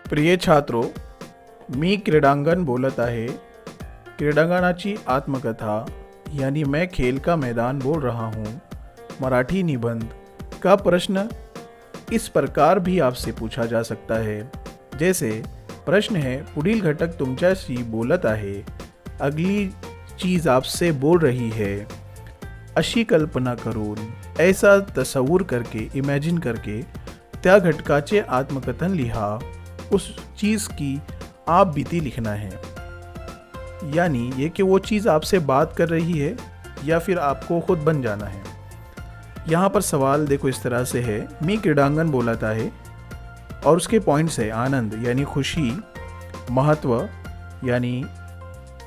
प्रिय छात्रो, मी क्रीडांगण बोलत आहे। क्रीडांगणाची आत्मकथा यानी मैं खेल का मैदान बोल रहा हूँ। मराठी निबंध का प्रश्न इस प्रकार भी आपसे पूछा जा सकता है, जैसे प्रश्न है पुढील घटक तुमच्याशी बोलत आहे, अगली चीज़ आपसे बोल रही है। अशी कल्पना करून, ऐसा तसव्वुर करके, इमॅजिन करके त्या घटकाचे आत्मकथन लिहा। उस चीज़ की आप बीती लिखना है, यानी ये कि वो चीज़ आपसे बात कर रही है या फिर आपको खुद बन जाना है। यहाँ पर सवाल देखो इस तरह से है, मी क्रीडांगण बोलत आहे और उसके पॉइंट्स है आनंद यानी खुशी, महत्व यानी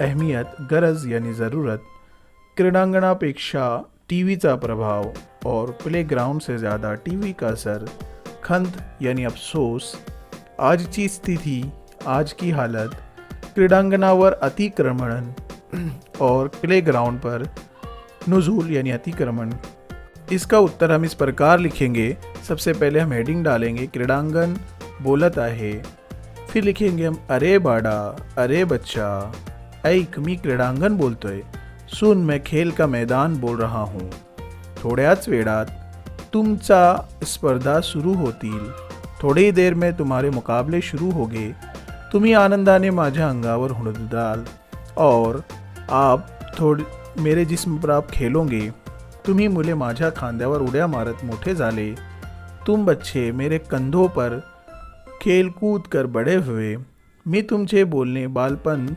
अहमियत, गरज यानी ज़रूरत, क्रीडांगणापेक्षा टीवीचा प्रभाव और प्लेग्राउंड से ज़्यादा टीवी का असर, खंत यानी अफसोस, आजची स्थिति, आज की हालत, क्रीडांगणावर अतिक्रमण और प्लेग्राउंड पर नुज़ूल यानी अतिक्रमण। इसका उत्तर हम इस प्रकार लिखेंगे। सबसे पहले हम हेडिंग डालेंगे क्रीडांगण बोलत आहे, फिर लिखेंगे हम अरे बाड़ा, अरे बच्चा, ऐक मी क्रीडांगण बोलतोय, सुन मैं खेल का मैदान बोल रहा हूँ। थोड्याच वेळात तुमचा स्पर्धा सुरू होतील, थोड़ी देर में तुम्हारे मुकाबले शुरू होंगे, तुम्ही आनंदाने माझ्या अंगावर हुडदाल और आप मेरे जिस्म पर आप खेलोगे, तुम्ही मुले माझ्या खांद्यावर उड्या मारत मोठे झाले, तुम बच्चे मेरे कंधों पर खेल कूद कर बड़े हुए, मी तुमचे बोलणे बालपण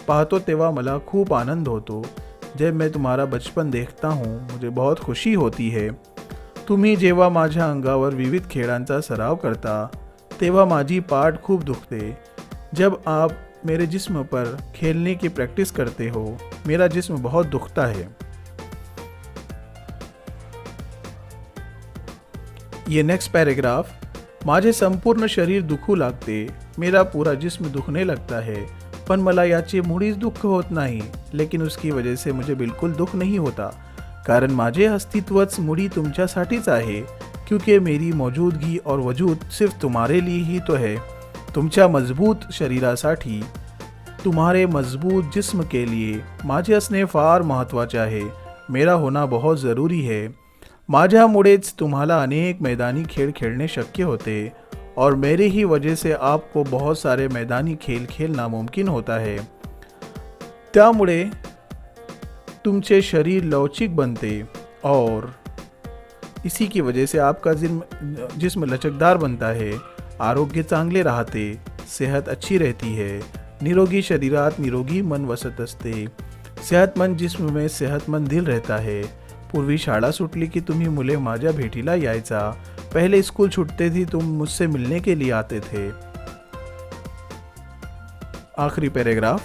पाहतो तेव्हा मला खूप आनंद होतो, जब मैं तुम्हारा बचपन देखता हूँ मुझे बहुत खुशी होती है, तुम्ही जेव्हा माझ्या अंगावर विविध खेळांचा सराव करता तेव्हा माझी पाठ खूप दुखते, जब आप मेरे जिस्म पर खेलने की प्रैक्टिस करते हो मेरा जिस्म बहुत दुखता है। ये नेक्स्ट पैराग्राफ, माझे संपूर्ण शरीर दुखू लागते, मेरा पूरा जिस्म दुखने लगता है, पण मला याचे मुळीच दुःख होत नाही, लेकिन उसकी वजह से मुझे बिल्कुल दुख नहीं होता, कारण माझे अस्तित्वच मुळी तुमच्यासाठीच आहे, क्योंकि मेरी मौजूदगी और वजूद सिर्फ तुम्हारे लिए ही तो है। तुमच्या मजबूत शरीरासाठी, तुम्हारे मजबूत जिस्म के लिए माझे असणे फार महत्त्वाचे आहे, मेरा होना बहुत ज़रूरी है। माझ्यामुळेच तुम्हाला अनेक मैदानी खेळ खेळणे शक्य होते और मेरी ही वजह से आपको बहुत सारे मैदानी खेल खेलना मुमकिन होता है। त्यामुळे तुमचे शरीर लवचिक बनते और इसी की वजह से आपका जिस्म लचकदार बनता है, आरोग्य चांगले राहते, सेहत अच्छी रहती है, निरोगी शरीरात निरोगी मन वसत असते, सेहतमंद जिस्म में सेहतमंद दिल रहता है। पूर्वी शाळा सुटली की तुम्ही मुले माझ्या भेटीला यायचा, पहले स्कूल छूटते थी तुम मुझसे मिलने के लिए आते थे। आखिरी पैराग्राफ,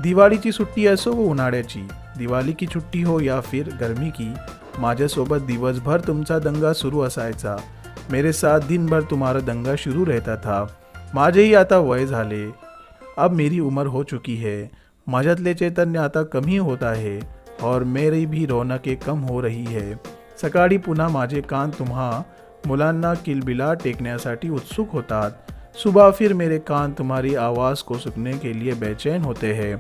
दिवाळीची सुट्टी असो व उन्हाळ्याची, दिवाळी की छुट्टी हो या फिर गर्मी की, माझ्यासोबत दिवसभर तुमचा दंगा सुरू असायचा, मेरे साथ दिन भर तुम्हारा दंगा शुरू रहता था। माझेही आता वय झाले, अब मेरी उम्र हो चुकी है, माझ्यातले चैतन्य आता कमी होत आहे और मेरी भी रौनकें कम हो रही है। सकाळी पुन्हा माझे कान तुम्हा मुलांना किलबिला टेकण्यासाठी उत्सुक होतात, सुबह फिर मेरे कान तुम्हारी आवाज़ को सुनने के लिए बेचैन होते हैं।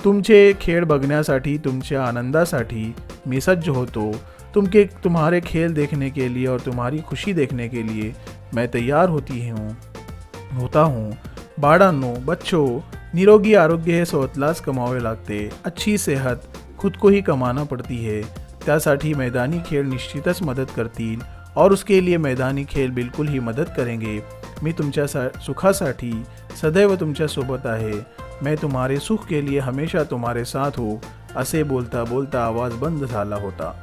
तुमचे खेळ बघण्यासाठी, तुमच्या आनंदासाठी मी सज्ज होतो, तुम्हारे खेल देखने के लिए और तुम्हारी खुशी देखने के लिए मैं तैयार होता हूँ। बाळांनो, बच्चों, निरोगी आरोग्य हे स्वतःलाच कमावे लागते, अच्छी सेहत खुद को ही कमाना पड़ती है, त्यासाठी मैदानी खेल निश्चितच मदत करतील और उसके लिए मैदानी खेल बिल्कुल ही मदत करेंगे। मी तुमच्या सुखासाठी सदैव तुमच्या सोबत आहे, मैं तुम्हारे सुख के लिए हमेशा तुम्हारे साथ हूँ। असे बोलता बोलता आवाज़ बंद झाला होता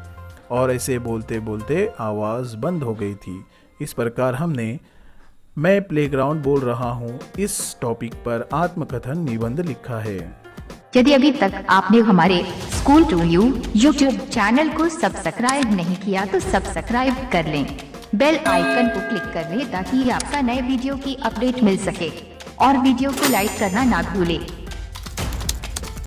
और ऐसे बोलते बोलते आवाज़ बंद हो गई थी। इस प्रकार हमने मैं प्लेग्राउंड बोल रहा हूँ इस टॉपिक पर आत्मकथन निबंध लिखा है। यदि अभी तक आपने हमारे school to you YouTube channel को सब्सक्राइब नहीं किया तो सब्सक्राइब कर लें, बेल आइकन को क्लिक कर लें ताकि आपका नए वीडियो की अपडेट मिल सके और वीडियो को लाइक करना ना भूलें।